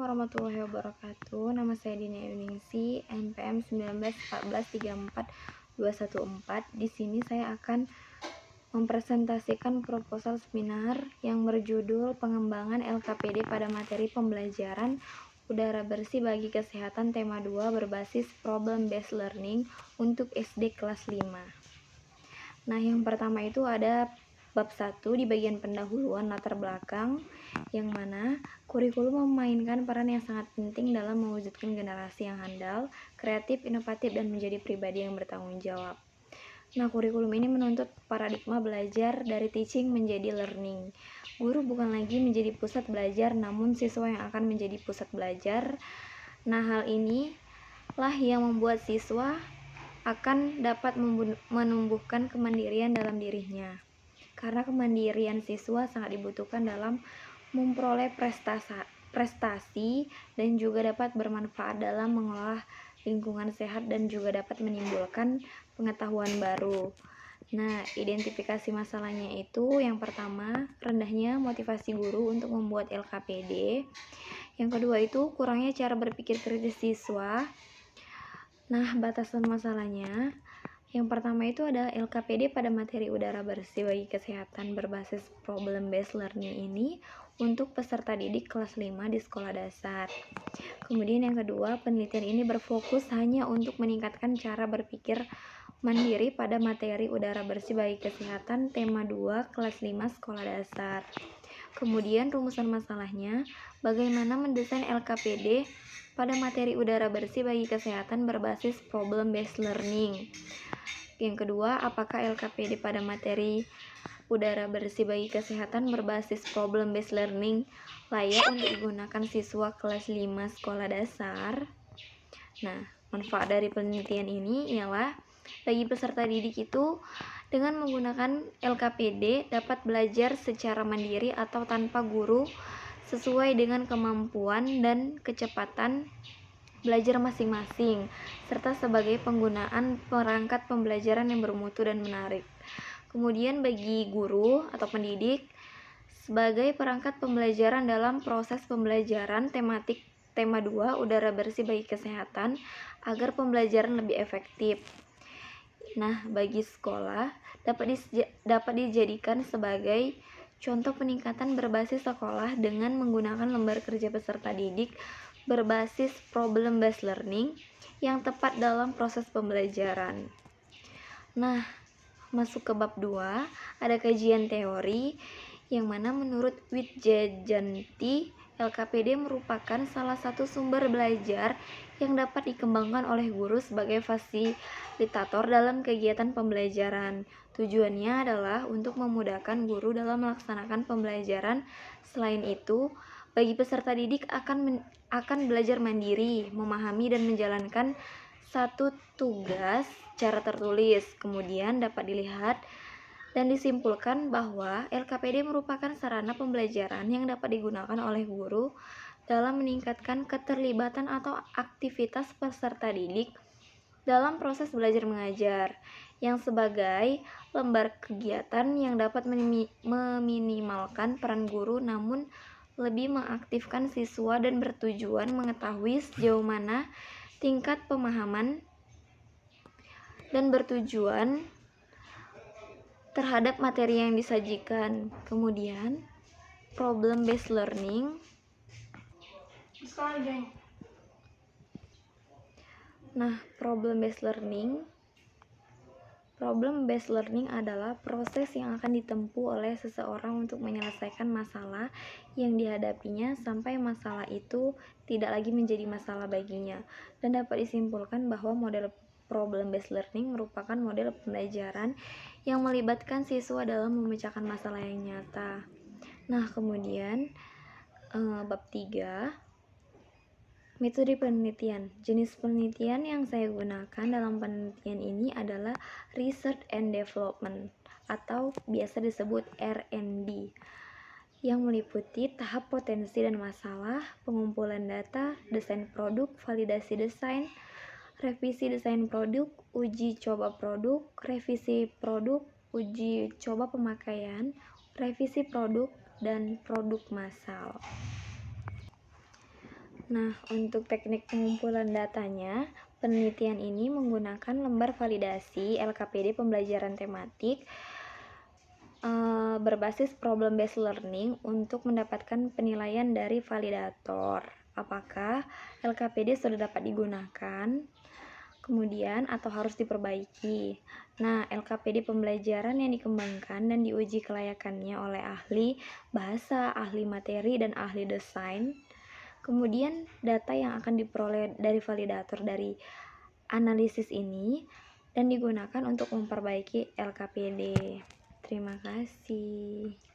warahmatullahi wabarakatuh. Nama saya Dina Yuningsi, NPM 191434 Di sini saya akan mempresentasikan proposal seminar yang berjudul Pengembangan LKPD pada materi pembelajaran udara bersih bagi kesehatan tema 2 berbasis problem based learning untuk SD kelas 5. Nah, yang pertama itu ada bab 1 di bagian pendahuluan latar belakang, yang mana kurikulum memainkan peran yang sangat penting dalam mewujudkan generasi yang handal, kreatif, inovatif, dan menjadi pribadi yang bertanggung jawab. Nah, kurikulum ini menuntut paradigma belajar dari teaching menjadi learning. Guru bukan lagi menjadi pusat belajar, namun siswa yang akan menjadi pusat belajar. Nah, hal ini lah yang membuat siswa akan dapat menumbuhkan kemandirian dalam dirinya. Karena kemandirian siswa sangat dibutuhkan dalam memperoleh prestasi dan juga dapat bermanfaat dalam mengelola lingkungan sehat dan juga dapat menimbulkan pengetahuan baru. Nah, identifikasi masalahnya itu yang pertama, rendahnya motivasi guru untuk membuat LKPD. Yang kedua itu kurangnya cara berpikir kritis siswa. Nah, batasan masalahnya yang pertama itu ada LKPD pada materi udara bersih bagi kesehatan berbasis problem based learning ini untuk peserta didik kelas 5 di sekolah dasar. Kemudian yang kedua, penelitian ini berfokus hanya untuk meningkatkan cara berpikir mandiri pada materi udara bersih bagi kesehatan tema 2 kelas 5 sekolah dasar. Kemudian rumusan masalahnya, bagaimana mendesain LKPD pada materi udara bersih bagi kesehatan berbasis problem based learning. Yang kedua, apakah LKPD pada materi udara bersih bagi kesehatan berbasis problem based learning layak untuk digunakan siswa kelas 5 sekolah dasar? Nah, manfaat dari penelitian ini ialah bagi peserta didik itu dengan menggunakan LKPD dapat belajar secara mandiri atau tanpa guru sesuai dengan kemampuan dan kecepatan belajar masing-masing, serta sebagai penggunaan perangkat pembelajaran yang bermutu dan menarik. Kemudian bagi guru atau pendidik, sebagai perangkat pembelajaran dalam proses pembelajaran tematik tema 2 udara bersih bagi kesehatan agar pembelajaran lebih efektif. Nah, bagi sekolah dapat dijadikan sebagai contoh peningkatan berbasis sekolah dengan menggunakan lembar kerja peserta didik berbasis problem based learning yang tepat dalam proses pembelajaran. Nah, masuk ke bab 2, ada kajian teori yang mana menurut Widjajanti, LKPD merupakan salah satu sumber belajar yang dapat dikembangkan oleh guru sebagai fasilitator dalam kegiatan pembelajaran. Tujuannya adalah untuk memudahkan guru dalam melaksanakan pembelajaran. Selain itu, bagi peserta didik akan belajar mandiri, memahami dan menjalankan satu tugas secara tertulis. Kemudian dapat dilihat dan disimpulkan bahwa LKPD merupakan sarana pembelajaran yang dapat digunakan oleh guru dalam meningkatkan keterlibatan atau aktivitas peserta didik dalam proses belajar mengajar, yang sebagai lembar kegiatan yang dapat meminimalkan peran guru namun lebih mengaktifkan siswa dan bertujuan mengetahui sejauh mana tingkat pemahaman dan bertujuan terhadap materi yang disajikan. Kemudian problem based learning. Nah, problem based learning adalah proses yang akan ditempuh oleh seseorang untuk menyelesaikan masalah yang dihadapinya sampai masalah itu tidak lagi menjadi masalah baginya. Dan dapat disimpulkan bahwa model problem based learning merupakan model pembelajaran yang melibatkan siswa dalam memecahkan masalah yang nyata. Nah, kemudian bab 3, metode penelitian. Jenis penelitian yang saya gunakan dalam penelitian ini adalah Research and Development atau biasa disebut R&D, yang meliputi tahap potensi dan masalah, pengumpulan data, desain produk, validasi desain, revisi desain produk, uji coba produk, revisi produk, uji coba pemakaian, revisi produk, dan produk massal. Nah, untuk teknik pengumpulan datanya, penelitian ini menggunakan lembar validasi LKPD pembelajaran tematik berbasis problem based learning untuk mendapatkan penilaian dari validator. Apakah LKPD sudah dapat digunakan? Kemudian atau harus diperbaiki. Nah, LKPD pembelajaran yang dikembangkan dan diuji kelayakannya oleh ahli bahasa, ahli materi, dan ahli desain. Kemudian data yang akan diperoleh dari validator dari analisis ini dan digunakan untuk memperbaiki LKPD. Terima kasih.